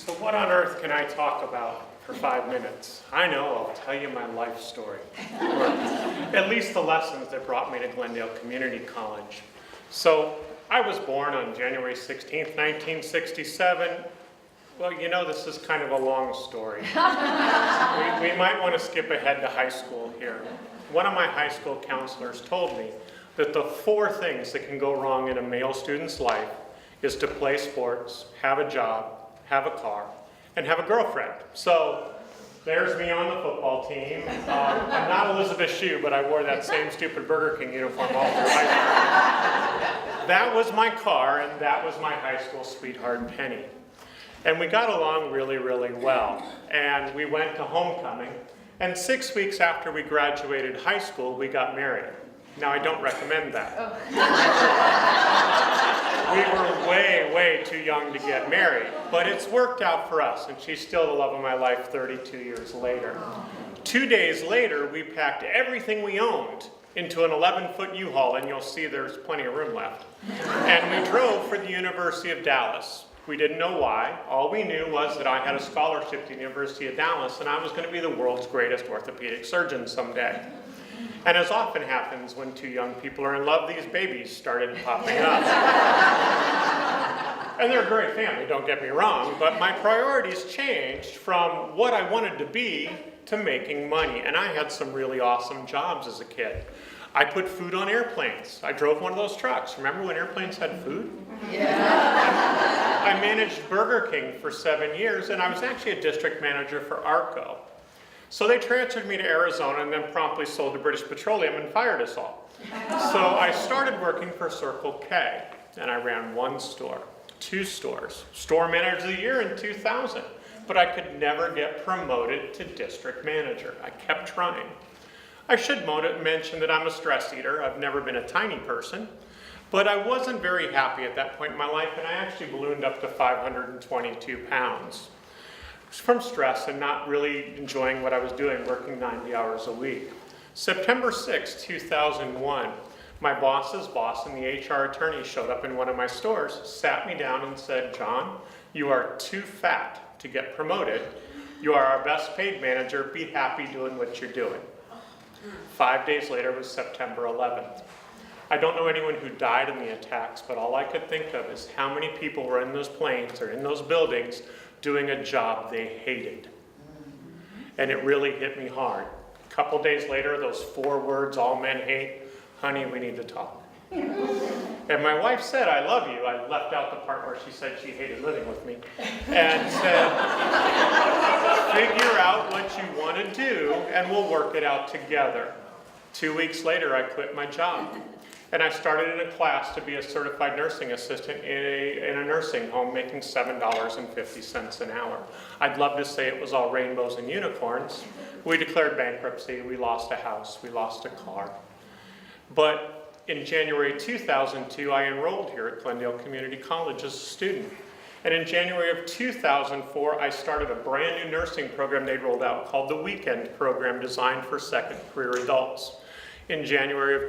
So what on earth can I talk about for 5 minutes? I know, I'll tell you my life story. Or at least the lessons that brought me to Glendale Community College. So I was born on January 16th, 1967. Well, you know, this is kind of a long story. We might want to skip ahead to high school here. One of my high school counselors told me that the 4 things that can go wrong in a male student's life is to play sports, have a job, have a car, and have a girlfriend. So there's me on the football team. I'm not Elizabeth Shue, but I wore that same stupid Burger King uniform all through high school. That was my car, and that was my high school sweetheart, Penny. And we got along really, really well. And we went to homecoming. And 6 weeks after we graduated high school, we got married. Now, I don't recommend that. Oh. We were way, way too young to get married. But it's worked out for us. And she's still the love of my life 32 years later. 2 days later, we packed everything we owned into an 11-foot U-Haul. And you'll see there's plenty of room left. And we drove for the University of Dallas. We didn't know why. All we knew was that I had a scholarship to the University of Dallas and I was going to be the world's greatest orthopedic surgeon someday. And as often happens when 2 young people are in love, these babies started popping up. And they're a great family, don't get me wrong, but my priorities changed from what I wanted to be to making money. And I had some really awesome jobs as a kid. I put food on airplanes. I drove one of those trucks. Remember when airplanes had food? Yeah. I managed Burger King for 7 years, and I was actually a district manager for ARCO. So they transferred me to Arizona and then promptly sold to British Petroleum and fired us all. So I started working for Circle K, and I ran 1 store, 2 stores, store manager of the year in 2000. But I could never get promoted to district manager. I kept trying. I should mention that I'm a stress eater. I've never been a tiny person, but I wasn't very happy at that point in my life, and I actually ballooned up to 522 pounds from stress and not really enjoying what I was doing, working 90 hours a week. September 6, 2001, my boss's boss and the HR attorney showed up in one of my stores, sat me down and said, "John, you are too fat to get promoted. You are our best paid manager. Be happy doing what you're doing." 5 days later was September 11th. I don't know anyone who died in the attacks, but all I could think of is how many people were in those planes or in those buildings doing a job they hated. And it really hit me hard. A couple days later, those 4 words all men hate, "Honey, we need to talk." And my wife said, "I love you." I left out the part where she said she hated living with me. And said, "Figure out what you want to do and we'll work it out together." 2 weeks later, I quit my job. And I started in a class to be a certified nursing assistant in a nursing home, making $7.50 an hour. I'd love to say it was all rainbows and unicorns. We declared bankruptcy, we lost a house, we lost a car. But in January 2002, I enrolled here at Glendale Community College as a student. And in January of 2004, I started a brand new nursing program they'd rolled out called the Weekend Program, designed for second career adults. In December of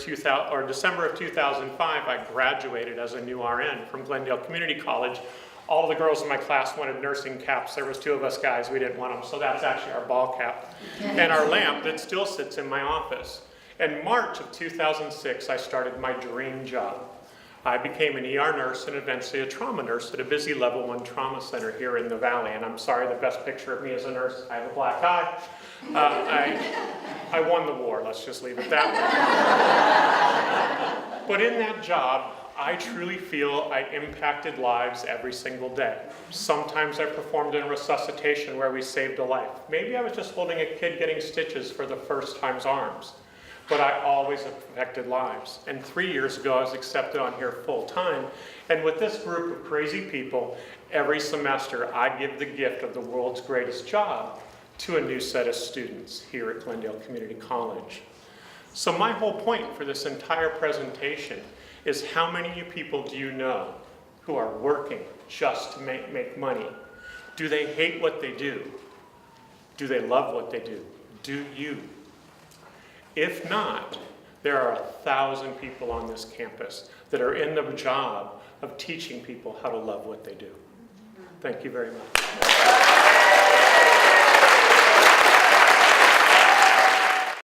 2005, I graduated as a new RN from Glendale Community College. All the girls in my class wanted nursing caps. There was 2 of us guys, we didn't want them, so that's actually our ball cap. And our lamp that still sits in my office. In March of 2006, I started my dream job. I became an ER nurse and eventually a trauma nurse at a busy level 1 trauma center here in the Valley. And I'm sorry, the best picture of me as a nurse, I have a black eye. I won the war, let's just leave it that way. But in that job, I truly feel I impacted lives every single day. Sometimes I performed in resuscitation where we saved a life. Maybe I was just holding a kid getting stitches for the first time's arms. But I always affected lives. And 3 years ago, I was accepted on here full time. And with this group of crazy people, every semester, I give the gift of the world's greatest job to a new set of students here at Glendale Community College. So my whole point for this entire presentation is how many of you people do you know who are working just to make money? Do they hate what they do? Do they love what they do? Do you? If not, there are 1,000 people on this campus that are in the job of teaching people how to love what they do. Thank you very much.